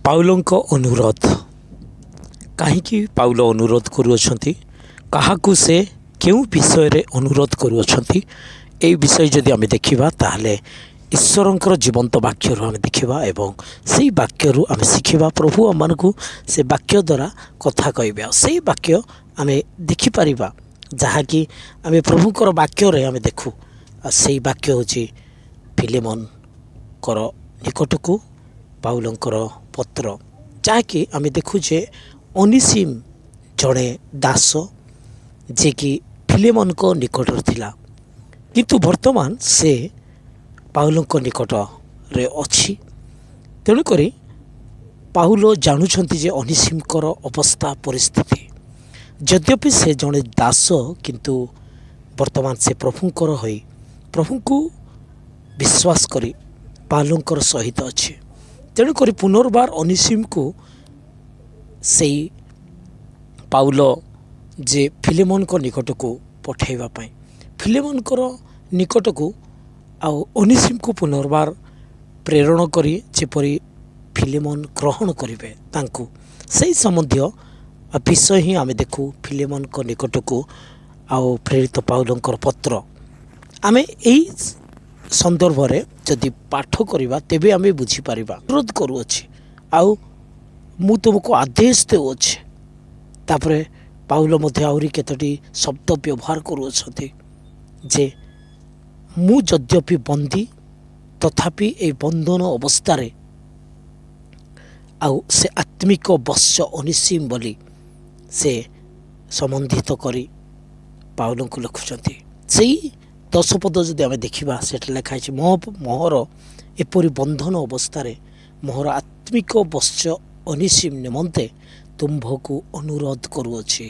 ପାଉଲଙ୍କ ଅନୁରୋଧ। କାହିଁକି ପାଉଲ ଅନୁରୋଧ କରୁଅଛନ୍ତି, କାହାକୁ ସେ କେଉଁ ବିଷୟରେ ଅନୁରୋଧ କରୁଅଛନ୍ତି, ଏହି ବିଷୟ ଯଦି ଆମେ ଦେଖିବା ତାହେଲେ ଈଶ୍ୱରଙ୍କର ଜୀବନ୍ତ ବାକ୍ୟରୁ ଆମେ ଦେଖିବା ଏବଂ ସେହି ବାକ୍ୟରୁ ଆମେ ଶିଖିବା। ପ୍ରଭୁ ଆମମାନଙ୍କୁ ସେ ବାକ୍ୟ ଦ୍ୱାରା କଥା କହିବେ ଆଉ ସେହି ବାକ୍ୟ ଆମେ ଦେଖିପାରିବା, ଯାହାକି ଆମେ ପ୍ରଭୁଙ୍କର ବାକ୍ୟରେ ଆମେ ଦେଖୁ। ଆଉ ସେହି ବାକ୍ୟ ହେଉଛି ଫିଲେମନଙ୍କର ନିକଟକୁ ପାଉଲଙ୍କର ପତ୍ର, ଯାହାକି ଆମେ ଦେଖୁ ଯେ ଅନିସିମ ଜଣେ ଦାସ ଯିଏକି ଫିଲେମନଙ୍କ ନିକଟରେ ଥିଲା, କିନ୍ତୁ ବର୍ତ୍ତମାନ ସେ ପାଉଲଙ୍କ ନିକଟରେ ଅଛି। ତେଣୁକରି ପାଉଲ ଜାଣୁଛନ୍ତି ଯେ ଅନିସିମଙ୍କର ଅବସ୍ଥା ପରିସ୍ଥିତି, ଯଦ୍ୟପି ସେ ଜଣେ ଦାସ କିନ୍ତୁ ବର୍ତ୍ତମାନ ସେ ପ୍ରଭୁଙ୍କର ହୋଇ ପ୍ରଭୁଙ୍କୁ ବିଶ୍ୱାସ କରି ପାଉଲଙ୍କର ସହିତ ଅଛି। ତେଣୁକରି ପୁନର୍ବାର ଅନିସିମକୁ ସେଇ ପାଉଲ ଯେ ଫିଲେମନଙ୍କ ନିକଟକୁ ପଠାଇବା ପାଇଁ, ଫିଲେମନଙ୍କର ନିକଟକୁ ଆଉ ଅନିସିମକୁ ପୁନର୍ବାର ପ୍ରେରଣ କରି ଯେପରି ଫିଲେମନ ଗ୍ରହଣ କରିବେ ତାଙ୍କୁ, ସେହି ସମ୍ବନ୍ଧୀୟ ବିଷୟ ହିଁ ଆମେ ଦେଖୁ ଫିଲେମନଙ୍କ ନିକଟକୁ ଆଉ ପ୍ରେରିତ ପାଉଲଙ୍କର ପତ୍ର। ଆମେ ଏହି ସନ୍ଦର୍ଭରେ ଯଦି ପାଠ କରିବା ତେବେ ଆମେ ବୁଝିପାରିବା। ଅନୁରୋଧ କରୁଅଛି ଆଉ ମୁଁ ତୁମକୁ ଆଦେଶ ଦେଉଅଛି। ତାପରେ ପାଉଲ ମଧ୍ୟ ଆହୁରି କେତୋଟି ଶବ୍ଦ ବ୍ୟବହାର କରୁଅଛନ୍ତି ଯେ ମୁଁ ଯଦ୍ୟପି ବନ୍ଦୀ ତଥାପି ଏହି ବନ୍ଧନ ଅବସ୍ଥାରେ ଆଉ ସେ ଆତ୍ମିକ ବତ୍ସ ଅନିସିମ ବୋଲି ସେ ସମ୍ବନ୍ଧିତ କରି ପାଉଲଙ୍କୁ ଲେଖୁଛନ୍ତି। ସେଇ 10 ପଦ ଯଦି ଆମେ ଦେଖିବା, ସେଟା ଲେଖା ହେଇଛି ମୋହର ଏପରି ବନ୍ଧନ ଅବସ୍ଥାରେ ମୋହର ଆତ୍ମିକ ବତ୍ସ ଅନିସିମ ନିମନ୍ତେ ତୁମ୍ଭକୁ ଅନୁରୋଧ କରୁଅଛି।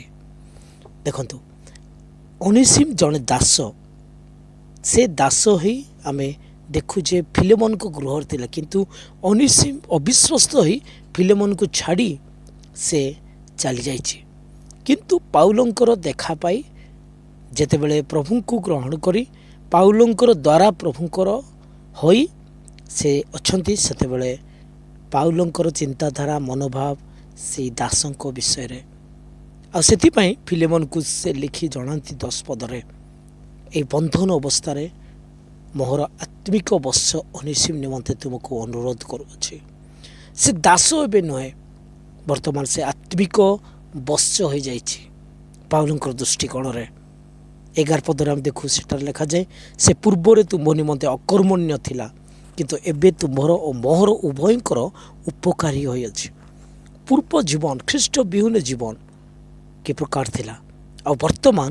ଦେଖନ୍ତୁ, ଅନିସିମ ଜଣେ ଦାସ, ସେ ଦାସ ହୋଇ ଆମେ ଦେଖୁ ଯେ ଫିଲେମନଙ୍କ ଗୃହରେ ଥିଲା, କିନ୍ତୁ ଅନିସିମ ଅବିଶ୍ୱସ୍ତ ହୋଇ ଫିଲେମନକୁ ଛାଡ଼ି ସେ ଚାଲିଯାଇଛି। କିନ୍ତୁ ପାଉଲଙ୍କର ଦେଖା ପାଇ ଯେତେବେଳେ ପ୍ରଭୁଙ୍କୁ ଗ୍ରହଣ କରି ପାଉଲଙ୍କର ଦ୍ୱାରା ପ୍ରଭୁଙ୍କର ହୋଇ ସେ ଅଛନ୍ତି, ସେତେବେଳେ ପାଉଲଙ୍କର ଚିନ୍ତାଧାରା ମନୋଭାବ ସେଇ ଦାସଙ୍କ ବିଷୟରେ, ଆଉ ସେଥିପାଇଁ ଫିଲେମନକୁ ସେ ଲେଖି ଜଣାନ୍ତି 10 ପଦରେ, ଏହି ବନ୍ଧନ ଅବସ୍ଥାରେ ମୋହର ଆତ୍ମିକ ବତ୍ସ ଅନିସିମ ନିମନ୍ତେ ତୁମକୁ ଅନୁରୋଧ କରୁଅଛି। ସେ ଦାସ ଏବେ ନୁହେଁ, ବର୍ତ୍ତମାନ ସେ ଆତ୍ମିକ ବତ୍ସ ହୋଇଯାଇଛି ପାଉଲଙ୍କର ଦୃଷ୍ଟିକୋଣରେ। 11 ପଦରେ ଆମେ ଦେଖୁ, ସେଠାରେ ଲେଖାଯାଏ, ସେ ପୂର୍ବରେ ତୁମ୍ଭ ନିମନ୍ତେ ଅକର୍ମଣ୍ୟ ଥିଲା, କିନ୍ତୁ ଏବେ ତୁମ୍ଭର ଓ ମୋହର ଉଭୟଙ୍କର ଉପକାରୀ ହୋଇଅଛି। ପୂର୍ବ ଜୀବନ ଖ୍ରୀଷ୍ଟ ବିହୁନ ଜୀବନ କି ପ୍ରକାର ଥିଲା, ଆଉ ବର୍ତ୍ତମାନ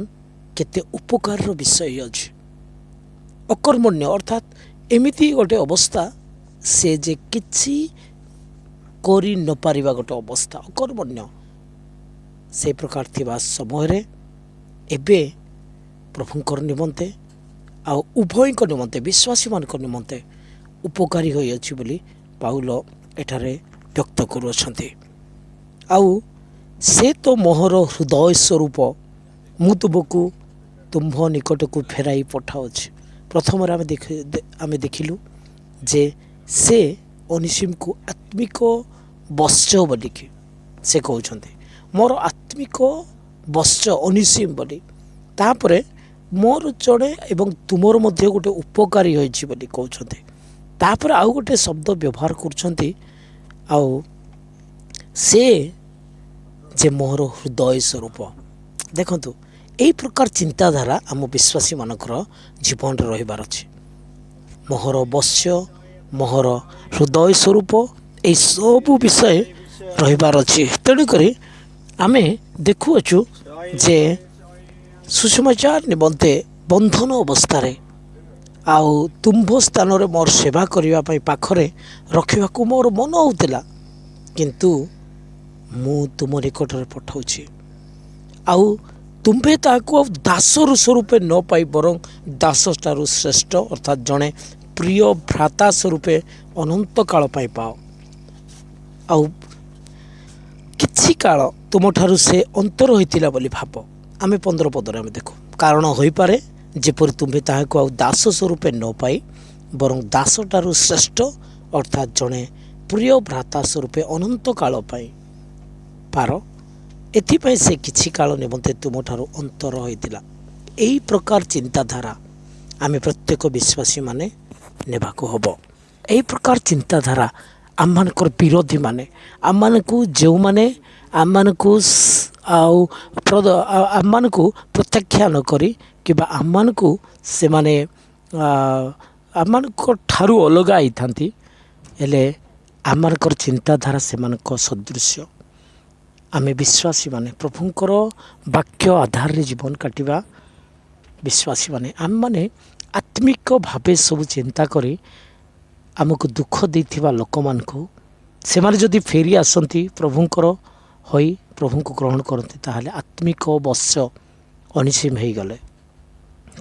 କେତେ ଉପକାରର ବିଷୟ ଅଛି। ଅକର୍ମଣ୍ୟ ଅର୍ଥାତ୍ ଏମିତି ଗୋଟେ ଅବସ୍ଥା ସେ ଯେ କିଛି କରି ନପାରିବା ଗୋଟେ ଅବସ୍ଥା, ଅକର୍ମଣ୍ୟ ସେହି ପ୍ରକାର ଥିବା ସମୟରେ ଏବେ ପ୍ରଭୁଙ୍କର ନିମନ୍ତେ ଆଉ ଉଭୟଙ୍କ ନିମନ୍ତେ ବିଶ୍ୱାସୀମାନଙ୍କ ନିମନ୍ତେ ଉପକାରୀ ହୋଇଅଛି ବୋଲି ପାଉଲ ଏଠାରେ ବ୍ୟକ୍ତ କରୁଅଛନ୍ତି। ଆଉ ସେ ତ ମୋହର ହୃଦୟ ସ୍ୱରୂପ, ମୁଁ ତୁମକୁ ତୁମ୍ଭ ନିକଟକୁ ଫେରାଇ ପଠାଉଛି। ପ୍ରଥମରେ ଆମେ ଦେଖିଲୁ ଯେ ସେ ଅନିସିମକୁ ଆତ୍ମିକ ବତ୍ସ ବୋଲିକି ସେ କହୁଛନ୍ତି, ମୋର ଆତ୍ମିକ ବତ୍ସ ଅନିସିମ ବୋଲି। ତାପରେ ମୋର ଜଣେ ଏବଂ ତୁମର ମଧ୍ୟ ଗୋଟେ ଉପକାରୀ ହୋଇଛି ବୋଲି କହୁଛନ୍ତି। ତାପରେ ଆଉ ଗୋଟେ ଶବ୍ଦ ବ୍ୟବହାର କରୁଛନ୍ତି, ଆଉ ସେ ଯେ ମୋର ହୃଦୟ ସ୍ୱରୂପ। ଦେଖନ୍ତୁ, ଏହି ପ୍ରକାର ଚିନ୍ତାଧାରା ଆମ ବିଶ୍ୱାସୀମାନଙ୍କର ଜୀବନରେ ରହିବାର ଅଛି। ମୋହର ବତ୍ସ, ମୋହର ହୃଦୟ ସ୍ୱରୂପ, ଏହି ସବୁ ବିଷୟ ରହିବାର ଅଛି। ତେଣୁକରି ଆମେ ଦେଖୁଅଛୁ ଯେ ସୁସମାଚାର ନିମନ୍ତେ ବନ୍ଧନ ଅବସ୍ଥାରେ ଆଉ ତୁମ୍ଭ ସ୍ଥାନରେ ମୋର ସେବା କରିବା ପାଇଁ ପାଖରେ ରଖିବାକୁ ମୋର ମନ ହେଉଥିଲା, କିନ୍ତୁ ମୁଁ ତୁମ ନିକଟରେ ପଠାଉଛି। ଆଉ ତୁମ୍ଭେ ତାହାକୁ ଆଉ ଦାସର ସ୍ୱରୂପେ ନ ପାଇ ବରଂ ଦାସଠାରୁ ଶ୍ରେଷ୍ଠ ଅର୍ଥାତ୍ ଜଣେ ପ୍ରିୟ ଭ୍ରାତା ସ୍ୱରୂପେ ଅନନ୍ତ କାଳ ପାଇଁ ପାଅ। ଆଉ କିଛି କାଳ ତୁମଠାରୁ ସେ ଅନ୍ତର ହୋଇଥିଲା ବୋଲି ଭାବ। ଆମେ 15 ପଦରେ ଆମେ ଦେଖୁ, କାରଣ ହୋଇପାରେ ଯେପରି ତୁମ୍ଭେ ତାହାକୁ ଆଉ ଦାସ ସ୍ୱରୂପେ ନ ପାଇ ବରଂ ଦାସଠାରୁ ଶ୍ରେଷ୍ଠ ଅର୍ଥାତ୍ ଜଣେ ପ୍ରିୟ ଭ୍ରାତା ସ୍ୱରୂପେ ଅନନ୍ତ କାଳ ପାଇଁ ପାର, ଏଥିପାଇଁ ସେ କିଛି କାଳ ନିମନ୍ତେ ତୁମଠାରୁ ଅନ୍ତର ହୋଇଥିଲା। ଏହି ପ୍ରକାର ଚିନ୍ତାଧାରା ଆମେ ପ୍ରତ୍ୟେକ ବିଶ୍ୱାସୀମାନେ ନେବାକୁ ହେବ। ଏହି ପ୍ରକାର ଚିନ୍ତାଧାରା ଆମମାନଙ୍କର ବିରୋଧୀମାନେ, ଆମମାନଙ୍କୁ ଯେଉଁମାନେ ଆମମାନଙ୍କୁ ପ୍ରତ୍ୟାଖ୍ୟାନ କରି କିମ୍ବା ଆମମାନଙ୍କୁ ସେମାନେ ଆମମାନଙ୍କ ଠାରୁ ଅଲଗା ହେଇଥାନ୍ତି, ହେଲେ ଆମମାନଙ୍କର ଚିନ୍ତାଧାରା ସେମାନଙ୍କ ସଦୃଶ୍ୟ। ଆମେ ବିଶ୍ୱାସୀମାନେ ପ୍ରଭୁଙ୍କର ବାକ୍ୟ ଆଧାରରେ ଜୀବନ କାଟିବା ବିଶ୍ୱାସୀମାନେ, ଆମମାନେ ଆତ୍ମିକ ଭାବେ ସବୁ ଚିନ୍ତା କରି ଆମକୁ ଦୁଃଖ ଦେଇଥିବା ଲୋକମାନଙ୍କୁ ସେମାନେ ଯଦି ଫେରି ଆସନ୍ତି ପ୍ରଭୁଙ୍କର ହୋଇ ପ୍ରଭୁଙ୍କୁ ଗ୍ରହଣ କରନ୍ତି, ତାହେଲେ ଆତ୍ମିକ ବଶ୍ୟ ଅନିସିମ ହେଇଗଲେ।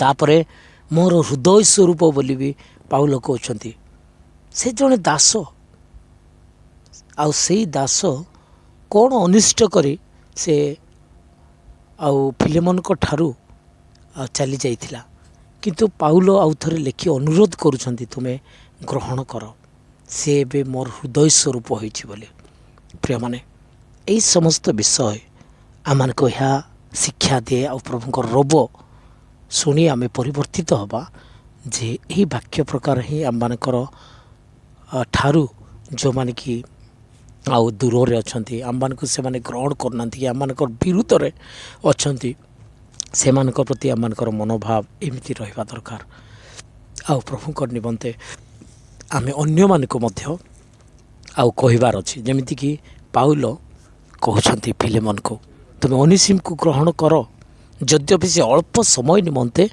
ତାପରେ ମୋର ହୃଦୟ ସ୍ୱରୂପ ବୋଲି ବି ପାଉଲ କହୁଛନ୍ତି। ସେ ଜଣେ ଦାସ, ଆଉ ସେଇ ଦାସ କ'ଣ ଅନିଷ୍ଟ କରି ସେ ଆଉ ଫିଲେମନଙ୍କ ଠାରୁ ଚାଲି ଯାଇଥିଲା। କିନ୍ତୁ ପାଉଲ ଆଉ ଥରେ ଲେଖି ଅନୁରୋଧ କରୁଛନ୍ତି, ତୁମେ ଗ୍ରହଣ କର, ସେ ଏବେ ମୋର ହୃଦୟ ସ୍ୱରୂପ ହୋଇଛି ବୋଲି। ପ୍ରିୟମାନେ, ଏହି ସମସ୍ତ ବିଷୟ ଆମମାନଙ୍କୁ ଏହା ଶିକ୍ଷା ଦିଏ ଆଉ ପ୍ରଭୁଙ୍କର ରୋବ ଶୁଣି ଆମେ ପରିବର୍ତ୍ତିତ ହେବା ଯେ ଏହି ବାକ୍ୟ ପ୍ରକାର ହିଁ ଆମମାନଙ୍କର ଠାରୁ ଯେଉଁମାନେ କି ଆଉ ଦୂରରେ ଅଛନ୍ତି, ଆମମାନଙ୍କୁ ସେମାନେ ଗ୍ରହଣ କରୁନାହାନ୍ତି କି ଆମମାନଙ୍କର ବିରୁଦ୍ଧରେ ଅଛନ୍ତି, ସେମାନଙ୍କ ପ୍ରତି ଆମମାନଙ୍କର ମନୋଭାବ ଏମିତି ରହିବା ଦରକାର। ଆଉ ପ୍ରଭୁଙ୍କ ନିମନ୍ତେ ଆମେ ଅନ୍ୟମାନଙ୍କୁ ମଧ୍ୟ ଆଉ କହିବାର ଅଛି। ଯେମିତିକି ପାଉଲ କହୁଛନ୍ତି ଫିଲେମନକୁ, ତୁମେ ଅନିସିମକୁ ଗ୍ରହଣ କର, ଯଦ୍ୟପି ସେ ଅଳ୍ପ ସମୟ ନିମନ୍ତେ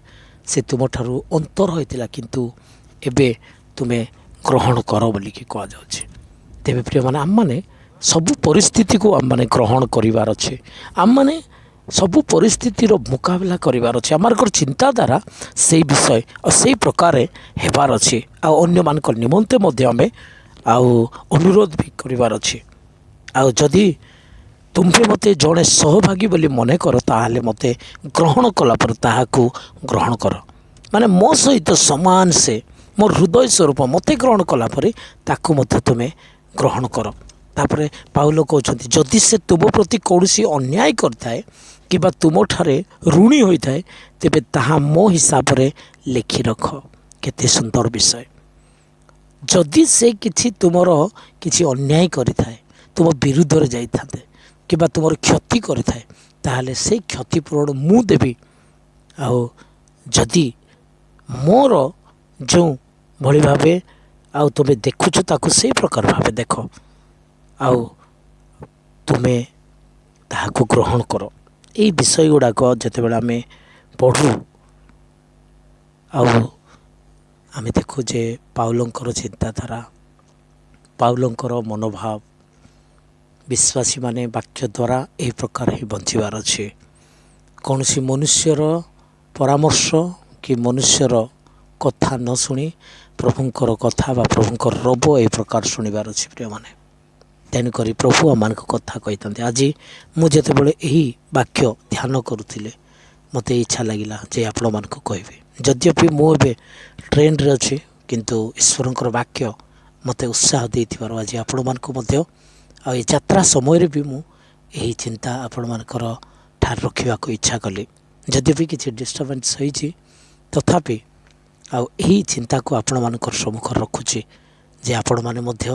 ସେ ତୁମଠାରୁ ଅନ୍ତର ହୋଇଥିଲା, କିନ୍ତୁ ଏବେ ତୁମେ ଗ୍ରହଣ କର ବୋଲିକି କୁହାଯାଉଛି। ତେବେ ପ୍ରିୟମାନେ, ଆମମାନେ ସବୁ ପରିସ୍ଥିତିକୁ ଆମମାନେ ଗ୍ରହଣ କରିବାର ଅଛି। ଆମମାନେ ସବୁ ପରିସ୍ଥିତିର ମୁକାବିଲା କରିବାର ଅଛି। ଆମମାନଙ୍କର ଚିନ୍ତାଧାରା ସେଇ ବିଷୟ ଆଉ ସେଇ ପ୍ରକାରେ ହେବାର ଅଛି। ଆଉ ଅନ୍ୟମାନଙ୍କ ନିମନ୍ତେ ମଧ୍ୟ ଆମେ ଆଉ ଅନୁରୋଧ ବି କରିବାର ଅଛି। ଆଉ ଯଦି ତୁମ୍ଭେ ମୋତେ ଜଣେ ସହଭାଗୀ ବୋଲି ମନେ କର, ତାହେଲେ ମୋତେ ଗ୍ରହଣ କଲା ପରେ ତାହାକୁ ଗ୍ରହଣ କର। ମାନେ ମୋ ସହିତ ସମାନ ସେ ମୋ ହୃଦୟ ସ୍ୱରୂପ ମୋତେ ଗ୍ରହଣ କଲା ପରେ ତାକୁ ମଧ୍ୟ ତୁମେ ଗ୍ରହଣ କର। ତାପରେ ପାଉଲ କହୁଛନ୍ତି, ଯଦି ସେ ତୁମ ପ୍ରତି କୌଣସି ଅନ୍ୟାୟ କରିଥାଏ କିମ୍ବା ତୁମଠାରେ ଋଣୀ ହୋଇଥାଏ, ତେବେ ତାହା ମୋ ହିସାବରେ ଲେଖି ରଖ। କେତେ ସୁନ୍ଦର ବିଷୟ। ଯଦି ସେ ତୁମର କିଛି ଅନ୍ୟାୟ କରିଥାଏ, ତୁମ ବିରୁଦ୍ଧରେ ଯାଇଥାନ୍ତେ କିମ୍ବା ତୁମର କ୍ଷତି କରିଥାଏ, ତାହେଲେ ସେଇ କ୍ଷତିପୂରଣ ମୁଁ ଦେବି। ଆଉ ଯଦି ମୋର ଯେଉଁ ଭଳି ଭାବେ ଆଉ ତୁମେ ଦେଖୁଛ ତାକୁ ସେଇ ପ୍ରକାର ଭାବେ ଦେଖ, ଆଉ ତୁମେ ତାହାକୁ ଗ୍ରହଣ କର। ଏହି ବିଷୟ ଗୁଡ଼ାକ ଯେତେବେଳେ ଆମେ ପଢ଼ୁ, ଆଉ ଆମେ ଦେଖୁ ଯେ ପାଉଲଙ୍କର ଚିନ୍ତାଧାରା, ପାଉଲଙ୍କର ମନୋଭାବ, ବିଶ୍ୱାସୀମାନେ ବାକ୍ୟ ଦ୍ୱାରା ଏହି ପ୍ରକାର ହିଁ ବଞ୍ଚିବାର ଅଛି। କୌଣସି ମନୁଷ୍ୟର ପରାମର୍ଶ କି ମନୁଷ୍ୟର କଥା ନ ଶୁଣି ପ୍ରଭୁଙ୍କର କଥା ବା ପ୍ରଭୁଙ୍କର ରୋବ ଏହି ପ୍ରକାର ଶୁଣିବାର ଅଛି। ପ୍ରିୟମାନେ, ତେଣୁକରି ପ୍ରଭୁ ଆମମାନଙ୍କ କଥା କହିଥାନ୍ତି। ଆଜି ମୁଁ ଯେତେବେଳେ ଏହି ବାକ୍ୟ ଧ୍ୟାନ କରୁଥିଲି, ମୋତେ ଇଚ୍ଛା ଲାଗିଲା ଯେ ଆପଣମାନଙ୍କୁ କହିବି। ଯଦ୍ୟପି ମୁଁ ଏବେ ଟ୍ରେନରେ ଅଛି, କିନ୍ତୁ ଈଶ୍ୱରଙ୍କର ବାକ୍ୟ ମୋତେ ଉତ୍ସାହ ଦେଇଥିବାରୁ ଆଜି ଆପଣମାନଙ୍କୁ ମଧ୍ୟ ଆଉ ଏ ଯାତ୍ରା ସମୟରେ ବି ମୁଁ ଏହି ଚିନ୍ତା ଆପଣମାନଙ୍କର ଠାରେ ରଖିବାକୁ ଇଚ୍ଛା କଲି। ଯଦ୍ୟପି କିଛି ଡିଷ୍ଟର୍ବାନ୍ସ ହୋଇଛି, ତଥାପି ଆଉ ଏହି ଚିନ୍ତାକୁ ଆପଣମାନଙ୍କର ସମ୍ମୁଖରେ ରଖୁଛି ଯେ ଆପଣମାନେ ମଧ୍ୟ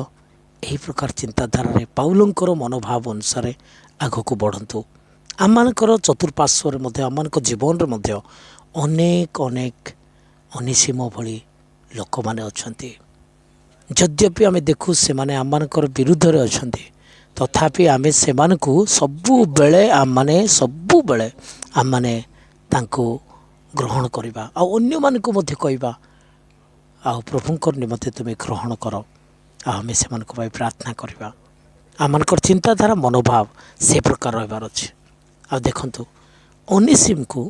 ଏହି ପ୍ରକାର ଚିନ୍ତାଧାରାରେ ପାଉଲଙ୍କର ମନୋଭାବ ଅନୁସାରେ ଆଗକୁ ବଢ଼ନ୍ତୁ। ଆମମାନଙ୍କର ଚତୁଃପାର୍ଶ୍ୱରେ ମଧ୍ୟ, ଆମମାନଙ୍କ ଜୀବନରେ ମଧ୍ୟ ଅନେକ ଅନିସିମ ଭଳି ଲୋକମାନେ ଅଛନ୍ତି। ଯଦ୍ୟପି ଆମେ ଦେଖୁ ସେମାନେ ଆମମାନଙ୍କର ବିରୁଦ୍ଧରେ ଅଛନ୍ତି, ତଥାପି ଆମେ ସେମାନଙ୍କୁ ସବୁବେଳେ ତାଙ୍କୁ ଗ୍ରହଣ କରିବା ଆଉ ଅନ୍ୟମାନଙ୍କୁ ମଧ୍ୟ କହିବା, ଆଉ ପ୍ରଭୁଙ୍କର ନିମନ୍ତେ ତୁମେ ଗ୍ରହଣ କର। ଆଉ ଆମେ ସେମାନଙ୍କ ପାଇଁ ପ୍ରାର୍ଥନା କରିବା। ଆମମାନଙ୍କର ଚିନ୍ତାଧାରା ମନୋଭାବ ସେ ପ୍ରକାର ରହିବାର ଅଛି। ଆଉ ଦେଖନ୍ତୁ, ଅନିସିମକୁ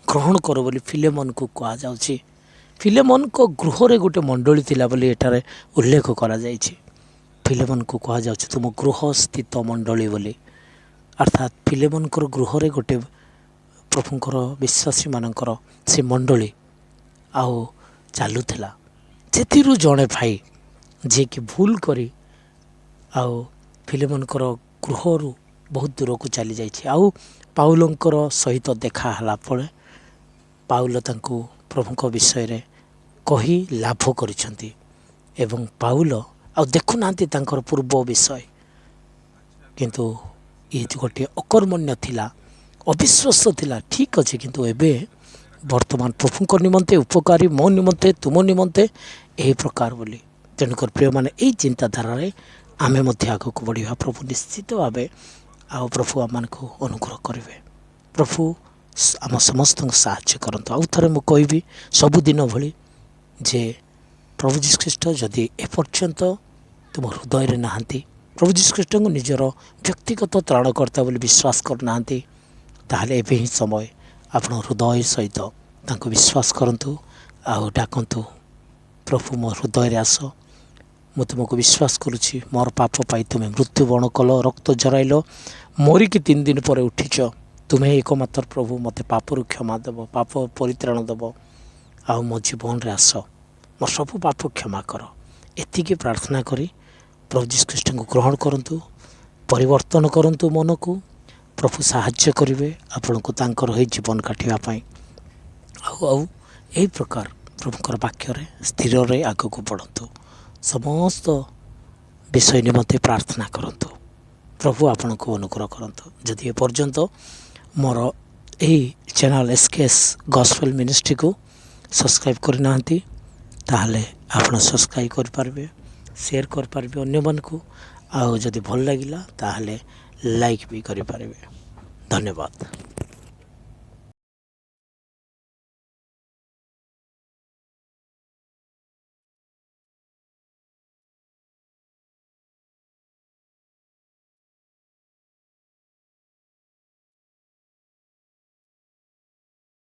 ଗ୍ରହଣ କର ବୋଲି ଫିଲେମନକୁ କୁହାଯାଉଛି। ଫିଲେମନଙ୍କ ଗୃହରେ ଗୋଟେ ମଣ୍ଡଳୀ ଥିଲା ବୋଲି ଏଠାରେ ଉଲ୍ଲେଖ କରାଯାଇଛି। ଫିଲେମନକୁ କୁହାଯାଉଛି ତୁମ ଗୃହସ୍ଥିତ ମଣ୍ଡଳୀ ବୋଲି। ଅର୍ଥାତ୍ ଫିଲେମନଙ୍କର ଗୃହରେ ଗୋଟେ ପ୍ରଭୁଙ୍କର ବିଶ୍ୱାସୀମାନଙ୍କର ସେ ମଣ୍ଡଳୀ ଆଉ ଚାଲୁଥିଲା। ସେଥିରୁ ଜଣେ ଭାଇ ଯିଏକି ଭୁଲ କରି ଆଉ ଫିଲେମୋନଙ୍କର ଗୃହରୁ ବହୁତ ଦୂରକୁ ଚାଲି ଯାଇଛି। ଆଉ ପାଉଲଙ୍କର ସହିତ ଦେଖା ହେଲା ପରେ ପାଉଲ ତାଙ୍କୁ ପ୍ରଭୁଙ୍କ ବିଷୟରେ କହି ଲାଭ କରିଛନ୍ତି ଏବଂ ପାଉଲ ଆଉ ଦେଖୁନାହାନ୍ତି ତାଙ୍କର ପୂର୍ବ ବିଷୟ, କିନ୍ତୁ ଇଏ ଗୋଟିଏ ଅକର୍ମଣ୍ୟ ଥିଲା, ଅବିଶ୍ୱାସ ଥିଲା। ଠିକ୍ ଅଛି, କିନ୍ତୁ ଏବେ ବର୍ତ୍ତମାନ ପ୍ରଭୁଙ୍କ ନିମନ୍ତେ ଉପକାରୀ, ମୋ ନିମନ୍ତେ, ତୁମ ନିମନ୍ତେ ଏହି ପ୍ରକାର ବୋଲି। ତେଣୁକରି ପ୍ରିୟମାନେ, ଏହି ଚିନ୍ତାଧାରାରେ ଆମେ ମଧ୍ୟ ଆଗକୁ ବଢ଼ିବା। ପ୍ରଭୁ ନିଶ୍ଚିତ ଭାବେ ଆଉ ପ୍ରଭୁ ଆମମାନଙ୍କୁ ଅନୁଗ୍ରହ କରିବେ। ପ୍ରଭୁ ଆମ ସମସ୍ତଙ୍କୁ ସାହାଯ୍ୟ କରନ୍ତୁ। ଆଉ ଥରେ ମୁଁ କହିବି ସବୁଦିନ ଭଳି ଯେ ପ୍ରଭୁ ଯୀଶୁଖ୍ରୀଷ୍ଟ ଯଦି ଏପର୍ଯ୍ୟନ୍ତ ତୁମ ହୃଦୟରେ ନାହାନ୍ତି, ପ୍ରଭୁ ଯୀଶୁଖ୍ରୀଷ୍ଟଙ୍କୁ ନିଜର ବ୍ୟକ୍ତିଗତ ତ୍ରାଣକର୍ତ୍ତା ବୋଲି ବିଶ୍ୱାସ କରୁନାହାନ୍ତି, ତାହେଲେ ଏବେ ହିଁ ସମୟ ଆପଣ ହୃଦୟ ସହିତ ତାଙ୍କୁ ବିଶ୍ୱାସ କରନ୍ତୁ ଆଉ ଡାକନ୍ତୁ, ପ୍ରଭୁ ମୋ ହୃଦୟରେ ଆସ, ମୁଁ ତୁମକୁ ବିଶ୍ୱାସ କରୁଛି, ମୋର ପାପ ପାଇଁ ତୁମେ ମୃତ୍ୟୁବରଣ କଲ, ରକ୍ତ ଝରାଇଲ, ମରିକି 3 ଦିନ ପରେ ଉଠିଛ। ତୁମେ ଏକମାତ୍ର ପ୍ରଭୁ, ମୋତେ ପାପରୁ କ୍ଷମା ଦେବ, ପାପ ପରିତ୍ରାଣ ଦେବ, ଆଉ ମୋ ଜୀବନରେ ଆସ, ମୋ ସବୁ ପାପ କ୍ଷମା କର। ଏତିକି ପ୍ରାର୍ଥନା କରି ପ୍ରଭୁ ଯୀଶୁଖ୍ରୀଷ୍ଟଙ୍କୁ ଗ୍ରହଣ କରନ୍ତୁ, ପରିବର୍ତ୍ତନ କରନ୍ତୁ ମନକୁ। ପ୍ରଭୁ ସାହାଯ୍ୟ କରିବେ ଆପଣଙ୍କୁ ତାଙ୍କର ଏହି ଜୀବନ କାଟିବା ପାଇଁ। ଆଉ ଏହି ପ୍ରକାର ପ୍ରଭୁଙ୍କର ବାକ୍ୟରେ ସ୍ଥିରରେ ଆଗକୁ ବଢ଼ନ୍ତୁ। ସମସ୍ତ ବିଷୟ ନିମନ୍ତେ ପ୍ରାର୍ଥନା କରନ୍ତୁ। ପ୍ରଭୁ ଆପଣଙ୍କୁ ଅନୁଗ୍ରହ କରନ୍ତୁ। ଯଦି ଏପର୍ଯ୍ୟନ୍ତ ମୋର ଏହି ଚ୍ୟାନେଲ୍ SKS ଗସ୍ପେଲ୍ ମିନିଷ୍ଟ୍ରିକୁ ସବସ୍କ୍ରାଇବ୍ କରିନାହାନ୍ତି, ତାହେଲେ ଆପଣ ସବସ୍କ୍ରାଇବ୍ କରିପାରିବେ, ସେୟାର କରିପାରିବେ ଅନ୍ୟମାନଙ୍କୁ, ଆଉ ଯଦି ଭଲ ଲାଗିଲା ତାହେଲେ ଲାଇକ୍ ବି କରିପାରିବେ। ଧନ୍ୟବାଦ।